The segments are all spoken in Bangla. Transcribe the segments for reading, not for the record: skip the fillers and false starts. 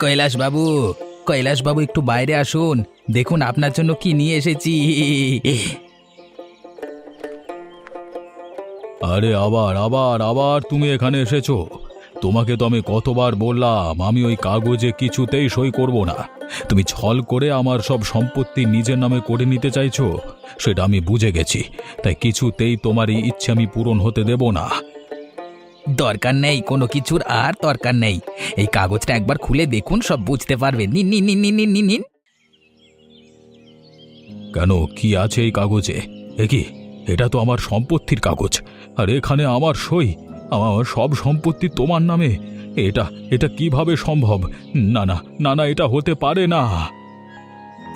কৈলাসবাবু, কৈলাসবাবু একটু বাইরে আসুন। দেখুন আপনার জন্য কি নিয়ে এসেছি। আরে আবার আবার আবার তুমি এখানে এসেছো? তোমাকে তো আমি কতবার বললাম আমি ওই কাগজে কিছুতেই সই করব না। তুমি ছল করে আমার সব সম্পত্তি নিজের নামে করে নিতে চাইছো, সেটা আমি বুঝে গেছি। তাই কিছুতেই তোমার এই ইচ্ছে আমি পূরণ হতে দেব না। দরকার নেই, কোনো কিছুর আর দরকার নেই। এই কাগজটা একবার খুলে দেখুন, সব বুঝতে পারবেন। নিন নিন নিন নিন নিন নিন নিন। কেন, কি আছে এই কাগজে? কি, এটা তো আমার সম্পত্তির কাগজ, আর এখানে আমার সই। আমার সব সম্পত্তি তোমার নামে। এটা এটা কিভাবে সম্ভব? না না না না, এটা হতে পারে না।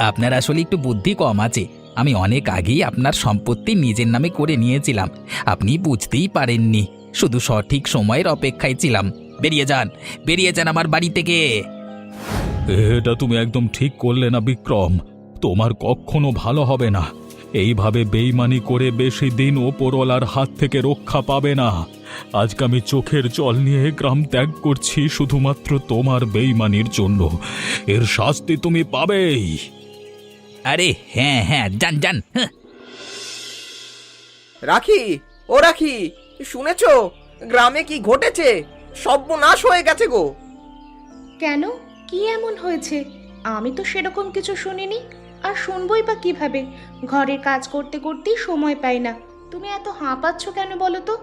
আপনার আসলে একটু বুদ্ধি কম আছে। আমি অনেক আগেই আপনার সম্পত্তি নিজের নামে করে নিয়েছিলাম, আপনি বুঝতেই পারেননি। শুধু সঠিক সময়ের অপেক্ষায় ছিলাম। বেরিয়ে যান, বেরিয়ে যান আমার বাড়ি থেকে। এটা তুমি একদম ঠিক করলে না বিক্রম। তোমার কখনো ভালো হবে না। এইভাবে বেইমানি করে বেশি দিন ওপরওয়ালার হাত থেকে রক্ষা পাবে না। আজকে আমি চোখের জল নিয়ে গ্রাম ত্যাগ করছি শুধুমাত্র তোমার বেইমানির জন্য। এর শাস্তি তুমি পাবেই। আরে হ্যাঁ হ্যাঁ, যান যান। হ্যাঁ। রাখি, ও রাখি, শুনেছো গ্রামে কি ঘটেছে? সর্বনাশ হয়ে গেছে গো। কেন, কি এমন হয়েছে? আমি তো সেরকম কিছু শুনিনি, আর শুনবই বা কিভাবে? ঘরের কাজ করতে করতেই সময় পাই না। তুমি এত হাঁপাচ্ছ কেন বলো তো?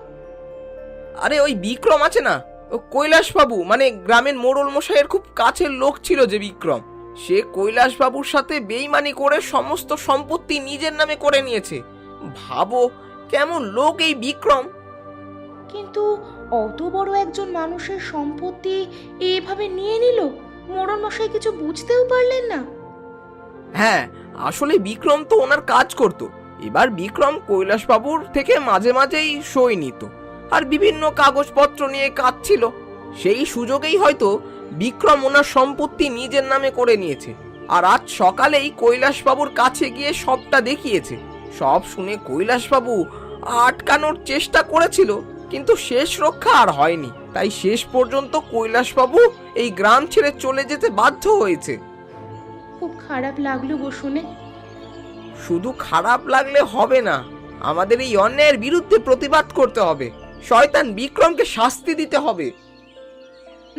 আরে ওই বিক্রম আছে না, ও কৈলাসবাবু মানে গ্রামের মোড়ল মশাইয়ের খুব কাছের লোক ছিল যে বিক্রম, সে কৈলাসবাবুর সাথে বেইমানি করে সমস্ত সম্পত্তি নিজের নামে করে নিয়েছে। ভাবো কেমন লোক এই বিক্রম। কিন্তু অত বড় একজন মানুষের সম্পত্তি এইভাবে নিয়ে নিল, মোড়ল মশাই কিছু বুঝতেও পারলেন না? হ্যাঁ, আসলে বিক্রম তো ওনার কাজ করত। এবার বিক্রম কৈলাসবাবুর থেকে মাঝে মাঝেই সই নিত, আর বিভিন্ন কাগজপত্র নিয়ে কাজ ছিল। সেই সুযোগেই হয়তো বিক্রম ওনার সম্পত্তি নিজের নামে করে নিয়েছে। আর আজ সকালেই কৈলাসবাবুর কাছে গিয়ে সবটা দেখিয়েছে। সব শুনে কৈলাসবাবু আটকানোর চেষ্টা করেছিল, কিন্তু শেষ রক্ষা আর হয়নি। তাই শেষ পর্যন্ত কৈলাসবাবু এই গ্রাম ছেড়ে চলে যেতে বাধ্য হয়েছে। খুব খারাপ লাগলো গো শুনে। শুধু খারাপ লাগলে হবে না, আমাদের এই অন্যায়ের বিরুদ্ধে প্রতিবাদ করতে হবে। শয়তান বিক্রমকে শাস্তি দিতে হবে।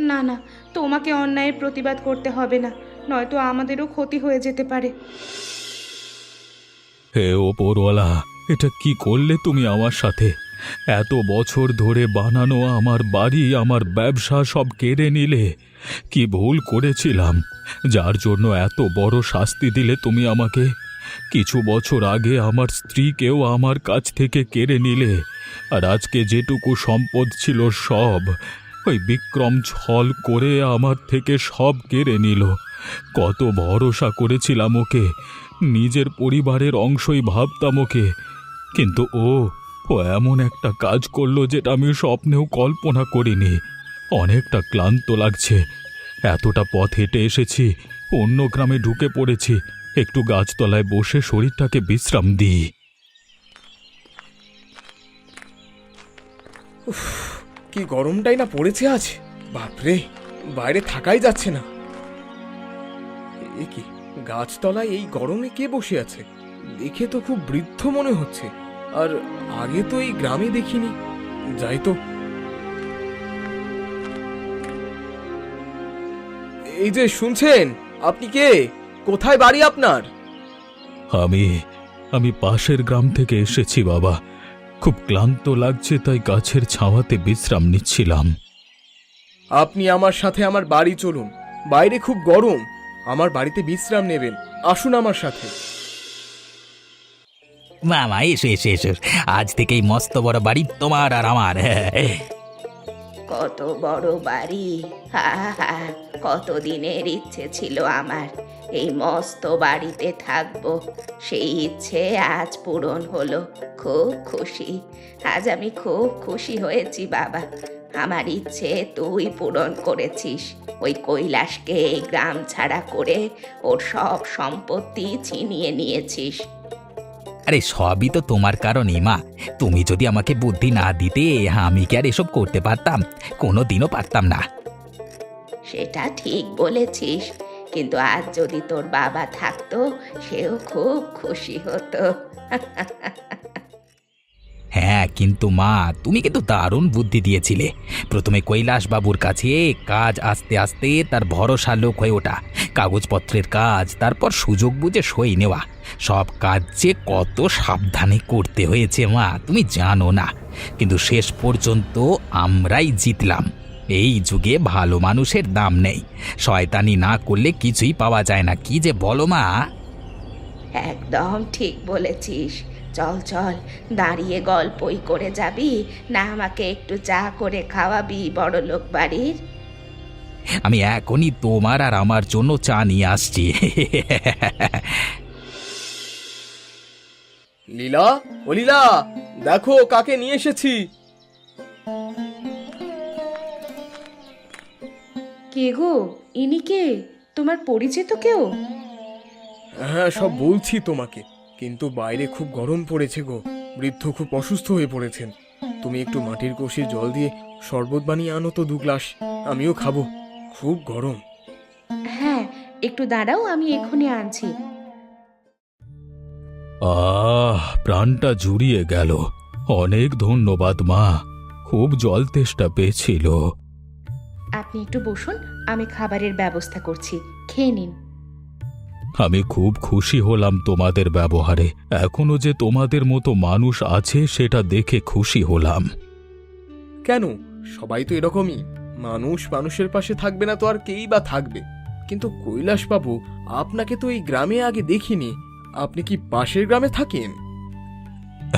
না না, তোমাকে অন্যায়ের প্রতিবাদ করতে হবে না, নয়তো আমাদেরও ক্ষতি হয়ে যেতে পারে। হে ওপরওয়ালা, এটা কি করলে তুমি আমার সাথে? এত বছর ধরে বানানো আমার বাড়ি, আমার ব্যবসা সব কেড়ে নিলে। কি ভুল করেছিলাম যার জন্য এত বড় শাস্তি দিলে তুমি আমাকে? কিছু বছর আগে আমার স্ত্রীকেও আমার কাছ থেকে কেড়ে নিলে, আর আজকে যেটুকু সম্পদ ছিল সব ওই বিক্রম ছল করে আমার থেকে সব কেড়ে নিল। কত ভরসা করেছিলাম ওকে, নিজের পরিবারের অংশই ভাবতাম ওকে। কিন্তু ও এমন একটা কাজ করলো যেটা আমি স্বপ্নেও কল্পনা করিনি। অনেকটা ক্লান্ত লাগছে। এতটা পথ হেঁটে এসেছি, অন্য গ্রামে ঢুকে পড়েছি। একটু গাছতলায় বসে শরীরটাকে বিশ্রাম দিই। কি গরমটাই না পড়েছে আজ, বাপরে, বাইরে থাকাই যাচ্ছে না। এ কি, গাছতলায় এই গরমে কে বসে আছে? দেখে তো খুব বৃদ্ধ মনে হচ্ছে, আর আগে তো এই গ্রামে দেখিনি। যাই তো। এই যে শুনছেন, আপনি কে? কোথায় বাড়ি আপনার? আমি আমি পাশের গ্রাম থেকে এসেছি বাবা। খুব ক্লান্ত লাগছে, তাই গাছের ছাওয়াতে বিশ্রাম নিচ্ছিলাম। আপনি আমার সাথে আমার বাড়ি চলুন, বাইরে খুব গরম। আমার বাড়িতে বিশ্রাম নেবেন, আসুন আমার সাথে। মামা এসো এসো এসো, আজ থেকেই মস্ত বড় বাড়ি তোমার আর আমার। কত বড় বাড়ি! হা হা, কতদিনের ইচ্ছে ছিল আমার এই মস্ত বাড়িতে থাকবো। সেই ইচ্ছে আজ পূরণ হলো। খুব খুশি, আজ আমি খুব খুশি হয়েছি বাবা। আমার ইচ্ছে তুই পূরণ করেছিস। ওই কৈলাসকে এই গ্রাম ছাড়া করে ওর সব সম্পত্তি ছিনিয়ে নিয়েছিস। আরে সবই তো তোমার কারণেই মা। তুমি যদি আমাকে বুদ্ধি না দিতে, আমি কি আর এসব করতে পারতাম? কোনো দিনও পারতাম না। সেটা ঠিক বলেছিস, কিন্তু আজ যদি তোর বাবা থাকতো সেও খুব খুশি হতো। হ্যাঁ, কিন্তু মা, তুমি কিন্তু দারুণ বুদ্ধি দিয়েছিলে। প্রথমে কৈলাসবাবুর কাছে কাজ আস্তে আস্তে তার ভরসা লোক হয়ে ওঠা, কাগজপত্রের কাজ, তারপর সুযোগ বুঝে সই নেওয়া। সব কাজ যে কত সাবধানে করতে হয়েছে মা, তুমি জানো না। কিন্তু শেষ পর্যন্ত আমরাই জিতলাম। এই যুগে ভালো মানুষের দাম নেই, শয়তানি না করলে কিছুই পাওয়া যায় না। কি যে বলো মা! একদম ঠিক বলেছিস। চল চল, দাঁড়িয়ে গল্পই করে যাবি, না আমাকে একটু চা করে খাওয়াবি বড়লোক বাড়ির? আমি এখনই তোমার আর আমার জন্য চা নিয়ে আসছি। লীলা, ও লীলা, দেখো কাকে নিয়ে এসেছি। কে গো, ইনি কে? তোমার পরিচিত কেউ? হ্যাঁ, সব বলছি তোমাকে, কিন্তু বাইরে খুব গরম পড়েছে গো। বৃদ্ধ খুব অসুস্থ হয়ে পড়েছেন। তুমি একটু মাটির কলসির জল দিয়ে শরবত বানিয়ে আনো তো 2 গ্লাস, আমিও খাবো, খুব গরম। হ্যাঁ, একটু দাঁড়াও, আমি এক্ষুনি আনছি। প্রাণটা জুড়িয়ে গেল। অনেক ধন্যবাদ মা, খুব জল তেষ্টা পেয়েছিল। আপনি একটু বসুন, আমি খাবারের ব্যবস্থা করছি, খেয়ে নিন। আমি খুব খুশি হলাম তোমাদের ব্যবহারে। এখনো যে তোমাদের মতো মানুষ আছে সেটা দেখে খুশি হলাম। কেন, সবাই তো এরকমই। মানুষ মানুষের পাশে থাকবে না তো আর কেই বা থাকবে। কিন্তু কৈলাসবাবু, আপনাকে তো এই গ্রামে আগে দেখিনি। আপনি কি পাশের গ্রামে থাকেন?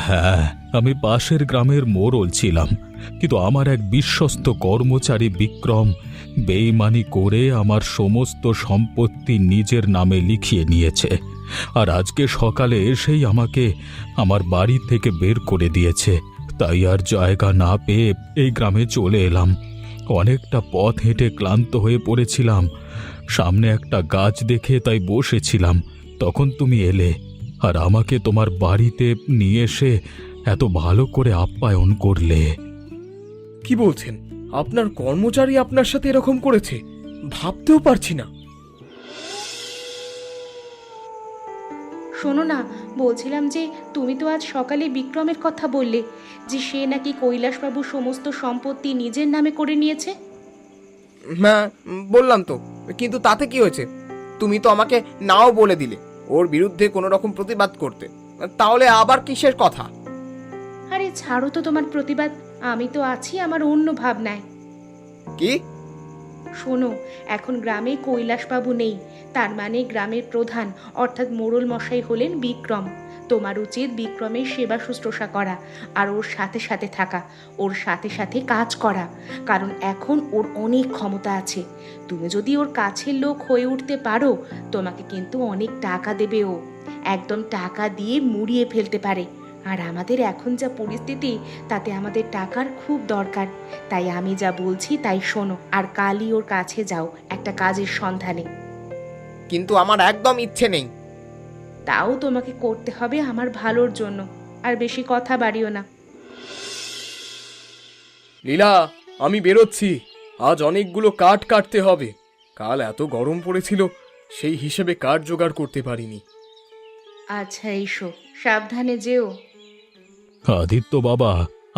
হ্যাঁ, আমি পাশের গ্রামের মোড়ল ছিলাম, কিন্তু আমার এক বিশ্বস্ত কর্মচারী বিক্রম বেইমানি করে আমার সমস্ত সম্পত্তি নিজের নামে লিখিয়ে নিয়েছে। আর আজকে সকালে এসেই আমাকে আমার বাড়ি থেকে বের করে দিয়েছে। তাই আর জায়গা না পেয়ে এই গ্রামে চলে এলাম। অনেকটা পথ হেঁটে ক্লান্ত হয়ে পড়েছিলাম। সামনে একটা গাছ দেখে তাই বসেছিলাম, তখন তুমি এলে আর আমাকে তোমার বাড়িতে নিয়ে এসে এত ভালো করে আপ্যায়ন করলে। কি বলছেন? আপনার কর্মচারী আপনার সাথে এরকম করেছে? ভাবতেও পারছি না। শোনো না, বলছিলাম যে তুমি তো আজ সকালে বিক্রমের কথা বললে যে সে নাকি কৈলাসবাবু সমস্ত সম্পত্তি নিজের নামে করে নিয়েছে। হ্যাঁ, বললাম তো, কিন্তু তাতে কি হয়েছে? তুমি তো আমাকে নাও বলে দিলে ওর বিরুদ্ধে কোনো রকম প্রতিবাদ করতে। তাহলে আবার কিসের কথা? আরে ছাড়ো তো তোমার প্রতিবাদ, আমি তো আছি আমার অন্য ভাবনায়। কি? শোনো, এখন গ্রামে কৈলাসবাবু নেই, তার মানে গ্রামের প্রধান অর্থাৎ মোড়ল মশাই হলেন বিক্রম। তোমার উচিত বিক্রমের সেবা শুশ্রূষা করা, আর ওর সাথে সাথে থাকা, ওর সাথে সাথে কাজ করা, কারণ এখন ওর অনেক ক্ষমতা আছে। তুমি যদি ওর কাছের লোক হয়ে উঠতে পারো, তোমাকে কিন্তু অনেক টাকা দেবে ও, একদম টাকা দিয়ে মুড়িয়ে ফেলতে পারে। আর আমাদের এখন যা পরিস্থিতি, তাতে আমাদের টাকার খুব দরকার। তাই আমি যা বলছি তাই শোনো, আর কালই ওর কাছে যাও একটা কাজের সন্ধানে। কিন্তু আমার একদম ইচ্ছে নেই। তাও তোমাকে করতে হবে আমার ভালোর জন্য, আর বেশি কথা বাড়িও না। লীলা, আমি বেরোচ্ছি। আজ অনেকগুলো কাঠ কাটতে হবে। কাল এত গরম পড়েছিল, সেই হিসেবে কাঠ জোগাড় করতে পারিনি। আচ্ছা, এসো, সাবধানে যেও। আদিত্য বাবা,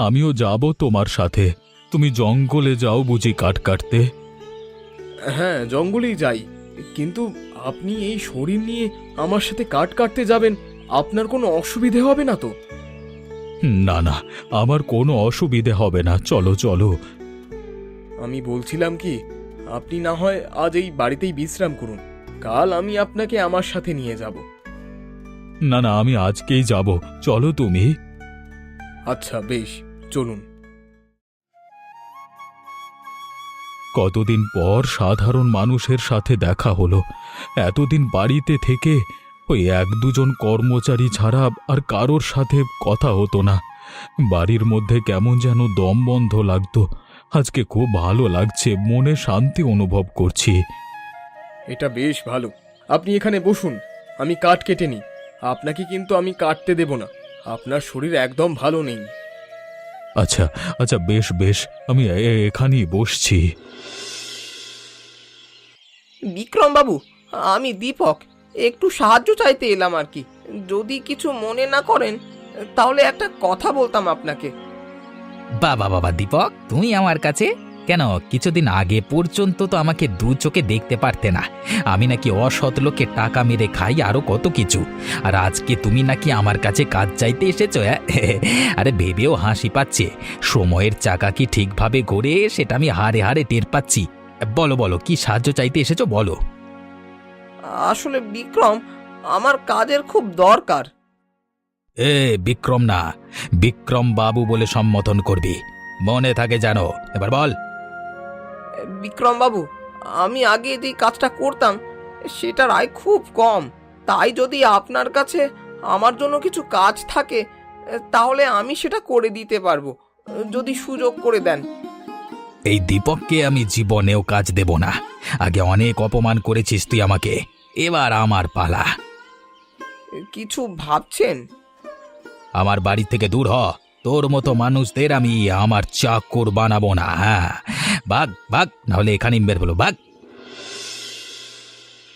আমিও যাব তোমার সাথে। তুমি জঙ্গলে যাও বুঝি কাঠ কাটতে? হ্যাঁ, জঙ্গলেই যাই, কিন্তু আপনি এই শরীর নিয়ে আমার সাথে কাঠ কাটতে যাবেন, আপনার কোনো অসুবিধে হবে না তো? না না, আমার কোনো অসুবিধে হবে না, চলো চলো। আমি বলছিলাম কি, আপনি না হয় আজ এই বাড়িতেই বিশ্রাম করুন, কাল আমি আপনাকে আমার সাথে নিয়ে যাব। না না, আমি আজকেই যাব, চলো তুমি। আচ্ছা বেশ, চলুন। কতদিন পর সাধারণ মানুষের সাথে দেখা হলো। এতদিন বাড়িতে থেকে ওই 1-2 কর্মচারী ছাড়া আর কারোর সাথে কথা হতো না। বাড়ির মধ্যে কেমন যেন দম বন্ধ লাগতো। আজকে খুব ভালো লাগছে, মনে শান্তি অনুভব করছি। এটা বেশ ভালো। আপনি এখানে বসুন, আমি কাঠ কেটে নিই। আপনাকে কিন্তু আমি কাটতে দেব না, আপনার শরীর একদম ভালো নেই। আচ্ছা আচ্ছা, বেশ বেশ, আমি এখানেই বসছি। বিক্রম বাবু, আমি দীপক, একটু সাহায্য চাইতে এলাম আর কি। যদি কিছু মনে না করেন তাহলে একটা কথা বলতাম আপনাকে। বাবা বাবা দীপক, তুমি আমার কাছে কেন? কিছুদিন আগে পর্যন্ত তো আমাকে দু চোখে দেখতে পারতে না। আমি নাকি অসৎ লোকে টাকা মেরে খাই, আরো কত কিছু। আর আজকে তুমি নাকি আমার কাছে কাজ চাইতে এসেছো? আরে ভেবেও হাসি পাচ্ছে। সময়ের চাকা কি ঠিকভাবে ঘোরে সেটা আমি হারে হারে টের পাচ্ছি। বলো বলো, কি সাহায্য চাইতে এসেছো বলো। আসলে বিক্রম, আমার কাজের খুব দরকার। বিক্রম না, বিক্রম বাবু বলে সম্বোধন করবি, মনে থাকে জানো। এবার বল। বিক্রম বাবু, আমি আগে যে কাজটা করতাম সেটার আয় খুব কম। তাই যদি আপনার কাছে আমার জন্য কিছু কাজ থাকে তাহলে আমি সেটা করে দিতে পারবো, যদি সুযোগ করে দেন। এই দীপককে আমি জীবনেও কাজ দেব না। আগে অনেক অপমান করেছিস তুই আমাকে, এবার আমার পালা। কিছু ভাবছেন? আমার বাড়ি থেকে দূর হ। তোর মতো মানুষদের আমি আমার চাকর বানাবো না। হ্যাঁ, ভাগ ভাগ, নাহলে এখানে বের হলো, ভাগ।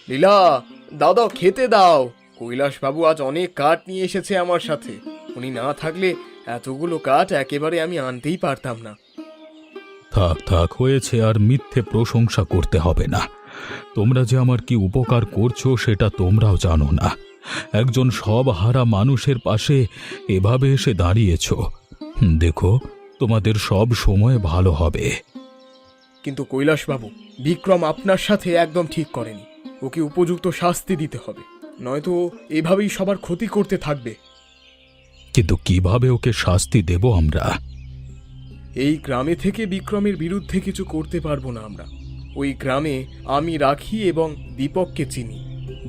লীলা, দাদা খেতে দাও। কৈলাস বাবু আজ অনেক কাঠ নিয়ে এসেছে আমার সাথে। উনি না থাকলে এতগুলো কাঠ একেবারে আমি আনতেই পারতাম না। থাক থাক, হয়েছে, আর মিথ্যে প্রশংসা করতে হবে না। তোমরা যে আমার কি উপকার করছো সেটা তোমরাও জানো না। একজন সব হারা মানুষের পাশে এভাবে এসে দাঁড়িয়েছো। দেখো, তোমাদের সব সময় ভালো হবে। কিন্তু কৈলাস বাবু, বিক্রম আপনার সাথে একদম ঠিক করেনি। ওকে উপযুক্ত শাস্তি দিতে হবে, নয়তো এভাবেই সবার ক্ষতি করতে থাকবে। কিন্তু কিভাবে ওকে শাস্তি দেব আমরা? এই গ্রামে থেকে বিক্রমের বিরুদ্ধে কিছু করতে পারবো না আমরা। ওই গ্রামে আমি রাখি এবং দীপককে চিনি।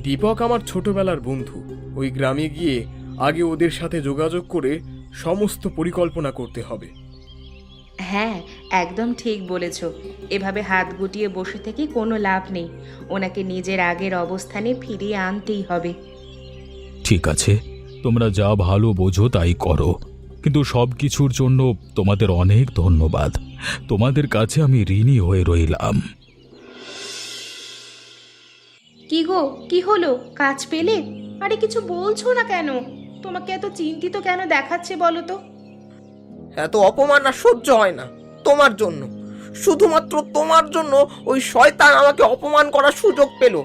দীপক আমার ছোটবেলার বন্ধু। ওই গ্রামে গিয়ে আগে ওদের সাথে যোগাযোগ করে সমস্ত পরিকল্পনা করতে হবে। হ্যাঁ, একদম ঠিক বলেছ। এভাবে হাত গুটিয়ে বসে থেকে কোনো লাভ নেই। ওনাকে নিজের আগের অবস্থানে ফিরিয়ে আনতেই হবে। ঠিক আছে, তোমরা যা ভালো বোঝো তাই করো, কিন্তু সব কিছুর জন্য তোমাদের অনেক ধন্যবাদ। তোমাদের কাছে আমি ঋণী হয়ে রইলাম। কি গো, কি হলো? কাজ পেলে? আরে কিছু বলছো না কেন? তোমাকে এত চিন্তিত কেন দেখাচ্ছে বলো তো? এত অপমান আর সহ্য হয় না তোমার জন্য। শুধুমাত্র তোমার জন্য ওই শয়তান আমাকে অপমান করার সুযোগ পেল।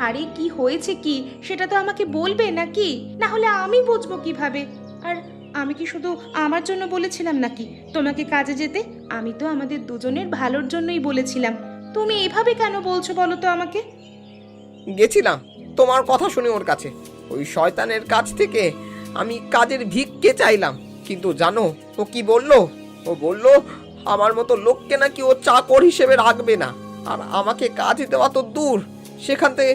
আরে কি হয়েছে কি সেটা তো আমাকে বলবে নাকি? না হলে আমি বুঝবো কিভাবে? আর আমি কি শুধু আমার জন্য বলেছিলাম নাকি তোমাকে কাজে যেতে? আমি তো আমাদের দুজনের ভালোর জন্যই বলেছিলাম। তুমি এভাবে কেন বলছো বলো তো আমাকে? গেছিলাম তোমার কথা শুনে ওর কাছে। ওই শয়তানের কাছ থেকে আমি কাজের ভিক্ষে চাইলাম, কিন্তু জানো ও কি বলল? ও বলল আমার মতো লোককে নাকি ও চাকর হিসেবে রাখবে না। আর আমাকে কাজ দেওয়া তো দূর, সেখান থেকে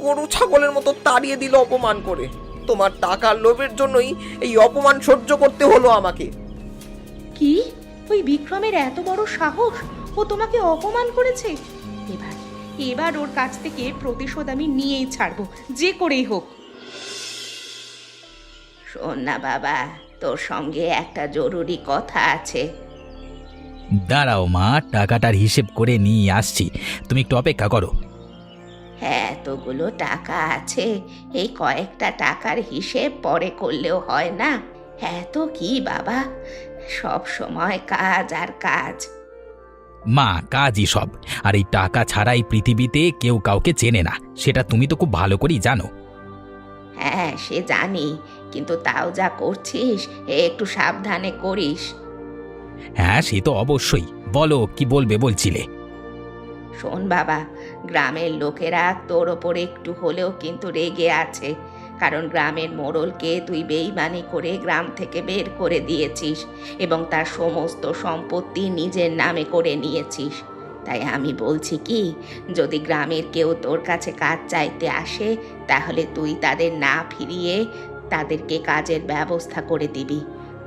গরু ছাগলের মতো তাড়িয়ে দিল অপমান করে। তোমার টাকার লোভের জন্যই এই অপমান সহ্য করতে হলো আমাকে। কি? ওই বিক্রমের এত বড় সাহস? ও তোমাকে অপমান করেছে? এবার এবার ওর কাছ থেকে প্রতিশোধ আমি নিয়েই ছাড়বো, যে করেই হোক। শোন না বাবা, তোর সঙ্গে একটা জরুরি কথা আছে। দাঁড়াও মা, টাকাটার হিসেব করে নিয়ে আসছি, তুমি একটু অপেক্ষা করো। হ্যাঁ, এতগুলো টাকা আছে, এই কয়েকটা টাকার হিসেব পরে করলেও হয় না? এত কি বাবা, সব সময় কাজ আর কাজ। মা, কাজই সব। আর এই টাকা ছাড়া এই পৃথিবীতে কেউ কাউকে চেনে না, সেটা তুমি তো খুব ভালো করেই জানো। হ্যাঁ, সে জানি, কিন্তু তাও যা করছিস একটু সাবধানে করিস। হ্যাঁ, সে তো অবশ্যই। বলো, কি বলবে বলছিলে? শোন বাবা, গ্রামের লোকেরা তোর ওপর একটু হলেও কিন্তু রেগে আছে, কারণ গ্রামের মোড়লকে তুই বেইমানি করে গ্রাম থেকে বের করে দিয়েছিস এবং তার সমস্ত সম্পত্তি নিজের নামে করে নিয়েছিস। তাই আমি বলছি কি, যদি গ্রামের কেউ তোর কাছে কাজ চাইতে আসে তাহলে তুই তাদের না ফিরিয়ে তাদেরকে কাজের ব্যবস্থা করে দিবি।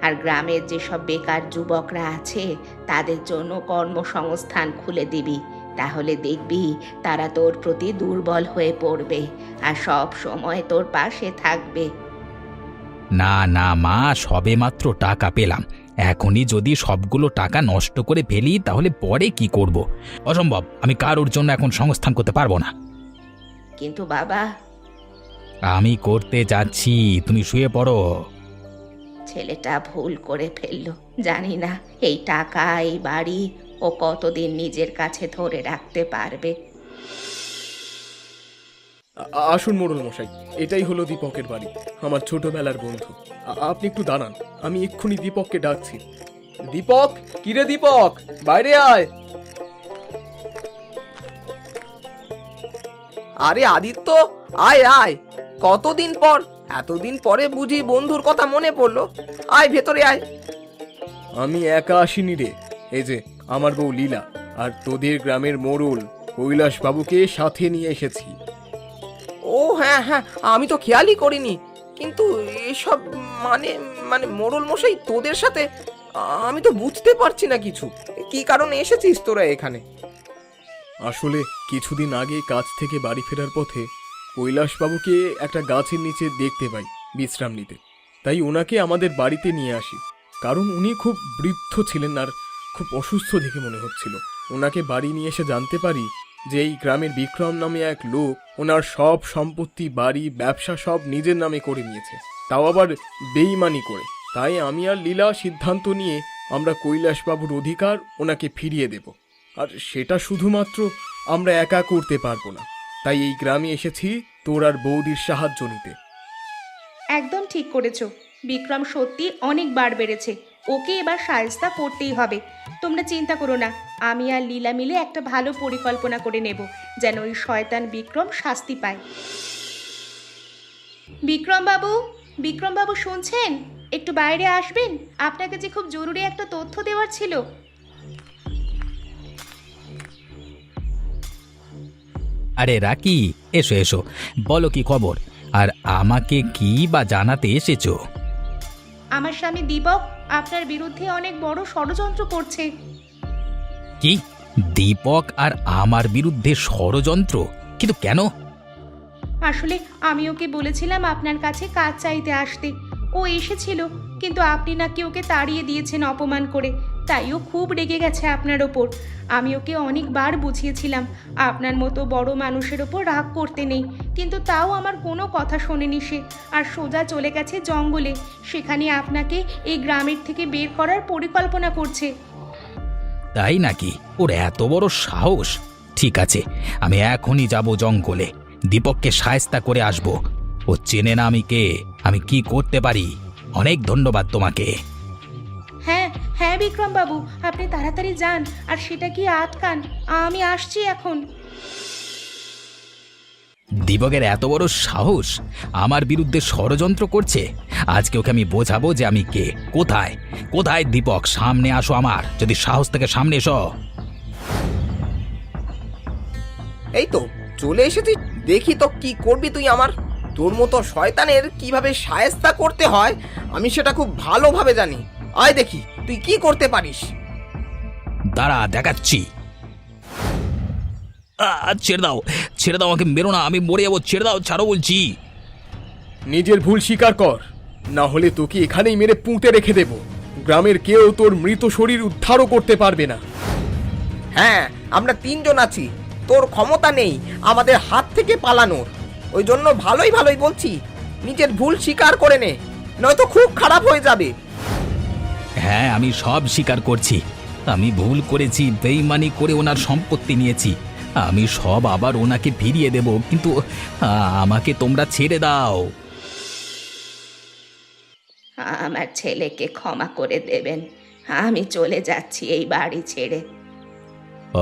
আর গ্রামের যেসব বেকার যুবকরা আছে তাদের জন্য কর্মসংস্থান খুলে দিবি। তাহলে দেখবি তারা তোর প্রতি দুর্বল হয়ে পড়বে আর সব সময় তোর পাশে থাকবে। না না মা, সবে মাত্র টাকা পেলাম, এখনই যদি সবগুলো টাকা নষ্ট করে ফেলি তাহলে পরে কি করব? অসম্ভব, আমি কারোর জন্য এখন সংস্থান করতে পারবো না। কিন্তু বাবা, আমি করতে যাচ্ছি, তুমি শুয়ে পড়ো। ছেলেটা ভুল করে ফেললো। জানি না এই টাকা, এই বাড়ি ও কতদিন নিজের কাছে ধরে রাখতে পারবে। আসুন মোড়ল মশাই, এটাই হলো দীপকের বাড়ি, আমার ছোটবেলার বন্ধু। আপনি একটু দাঁড়ান, আমি এক্ষুনি দীপককে ডাকছি। দীপক, কিরে দীপক, বাইরে আয়। আরে আদিত্য, আয় আয়। কতদিন পর, এতদিন পরে বুঝি বন্ধুর কথা মনে পড়লো। আয় ভেতরে আয়। আমি একা আসিনি রে, এই যে আমার বউ লীলা আর তোদের গ্রামের মোড়ল কৈলাস বাবুকে সাথে নিয়ে এসেছি। ও হ্যাঁ হ্যাঁ, আমি তো খেয়ালই করিনি। কিন্তু এসব মানে মানে মোড়ল মশাই তোদের সাথে, আমি তো বুঝতে পারছি না কিছু। কি কারণে এসেছিস তোরা এখানে? আসলে কিছুদিন আগে কাজ থেকে বাড়ি ফেরার পথে কৈলাস বাবুকে একটা গাছের নিচে দেখতে পাই বিশ্রাম নিতে। তাই ওনাকে আমাদের বাড়িতে নিয়ে আসি, কারণ উনি খুব বৃদ্ধ ছিলেন আর খুব অসুস্থ দেখে মনে হচ্ছিল। ওনাকে বাড়ি নিয়ে এসে জানতে পারি যে এই গ্রামের বিক্রম নামে এক লোক ওনার সব সম্পত্তি, বাড়ি, ব্যবসা সব নিজের নামে করে নিয়েছে, তাও আবার বেইমানি করে। তাই আমি আর লীলা সিদ্ধান্ত নিয়ে আমরা কৈলাসবাবুর অধিকার ওনাকে ফিরিয়ে দেব। আর সেটা শুধুমাত্র আমরা একা করতে পারবো না, তাই এই গ্রামে এসেছি তোর আর বৌদির সাহায্য নিতে। একদম ঠিক করেছো। বিক্রম সত্যি অনেক বার বেড়েছে, ওকে এবার শায়েস্তা করতেই হবে। তোমরা চিন্তা করো না, আমি আর লীলা মিলে একটা ভালো পরিকল্পনা করে নেব যেন ওই শয়তান বিক্রম শাস্তি পায়। বিক্রম বাবু শুনছেন? একটু বাইরে আসবেন, আপনাকে যে খুব জরুরি একটা তথ্য দেওয়ার ছিল। আরে রাকি, এসো এসো, বলো কি খবর, আর আমাকে কি বা জানাতে এসেছো? আমার স্বামী দীপক আপনার বিরুদ্ধে অনেক বড় ষড়যন্ত্র করছে। কি? দীপক আর আমার বিরুদ্ধে ষড়যন্ত্র? কিন্তু কেন? আসলে আমি ওকে বলেছিলাম আপনার কাছে কাজ চাইতে আসতে, ও এসেছিল, কিন্তু আপনি নাকি ওকে তাড়িয়ে দিয়েছেন অপমান করে। তাই ও খুব রেগে গেছে আপনার ওপর। আমি ওকে অনেকবার বুঝিয়েছিলাম আপনার মতো বড় মানুষের ওপর রাগ করতে নেই, কিন্তু তাও আমার কোনো কথা শোনেনি সে, আর সোজা চলে গেছে জঙ্গলে। সেখানে আপনাকে এই গ্রামের থেকে বের করার পরিকল্পনা করছে। তাই নাকি? ওর এত বড় সাহস! ঠিক আছে, আমি এখনই যাব জঙ্গলে, দীপককে শায়েস্তা করে আসব। ও চেনে না আমি কে, আমি কি করতে পারি। অনেক ধন্যবাদ তোমাকে। হ্যাঁ হ্যাঁ বিক্রম বাবু, আপনি তাড়াতাড়ি যান আর সেটা কি আটকান। আমি আসছি এখন। দীপকের এত বড় সাহস, আমার বিরুদ্ধে ষড়যন্ত্র করছে। আজকে ওকে আমি বোঝাবো যে আমি কে। কোথায় কোথায় দীপক? সামনে আসো আমার, যদি সাহস থেকে সামনে এসো। এই তো চলে এসেছিস, দেখি তো কি করবি তুই আমার। তোর মতো শয়তানের কিভাবে শায়েস্তা করতে হয় আমি সেটা খুব ভালোভাবে জানি। আয় দেখি তুই কি করতে পারিস। দাঁড়া, দেখাচ্ছি। ছেড়ে দাও, ছেড়ে দাও, আমাকে মেরো না, আমি মরে যাবো। ছেড়ে দাও, ছাড়ো বলছি। নিজের ভুল স্বীকার কর, না হলে তোকে এখানেই মেরে পুঁতে রেখে দেব। গ্রামের কেউ তোর মৃত শরীর উদ্ধারও করতে পারবে না। হ্যাঁ, আমরা তিনজন আছি, তোর ক্ষমতা নেই আমাদের হাত থেকে পালানোর। ওই জন্য ভালোই ভালোই বলছি, নিজের ভুল স্বীকার করে নে, নয়তো খুব খারাপ হয়ে যাবে। হ্যাঁ, আমি সব স্বীকার করছি। আমি ভুল করেছি, বেইমানি করে ওনার সম্পত্তি নিয়েছি। আমি সব আবার ওনাকে ফিরিয়ে দেব, কিন্তু আমাকে তোমরা ছেড়ে দাও। আমার ছেলেকে ক্ষমা করে দেবেন, আমি চলে যাচ্ছি এই বাড়ি ছেড়ে।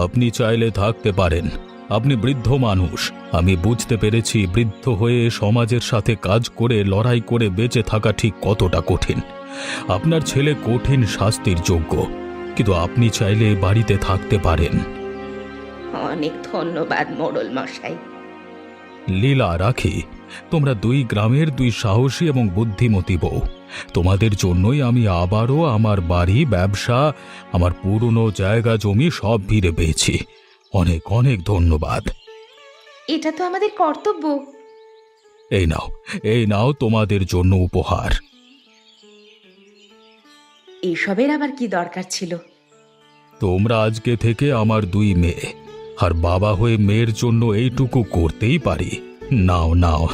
আপনি চাইলে থাকতে পারেন, আপনি বৃদ্ধ মানুষ। আমি বুঝতে পেরেছি বৃদ্ধ হয়ে সমাজের সাথে কাজ করে লড়াই করে বেঁচে থাকা ঠিক কতটা কঠিন। আপনার ছেলে কঠিন শাস্তির যোগ্য, কিন্তু আপনি চাইলে বাড়িতে থাকতে পারেন। অনেক ধন্যবাদ মোড়ল মশাই। লীলা, রাখি, তোমরা দুই গ্রামের দুই সাহসী এবং বুদ্ধিমতী বউ। তোমাদের জন্যই আমি আবারও আমার বাড়ি, ব্যবসা, আমার পুরনো জায়গা জমি সব ফিরে পেয়েছি। অনেক অনেক ধন্যবাদ। এটা তো আমাদের কর্তব্য। এই নাও তোমাদের জন্য উপহার। এইসবের আবার কি দরকার ছিল? তোমরা আজকে থেকে আমার 2 মেয়ে, আর বাবা হয়ে মেয়ের জন্য এইটুকু করতেই পারি। নাও নাও।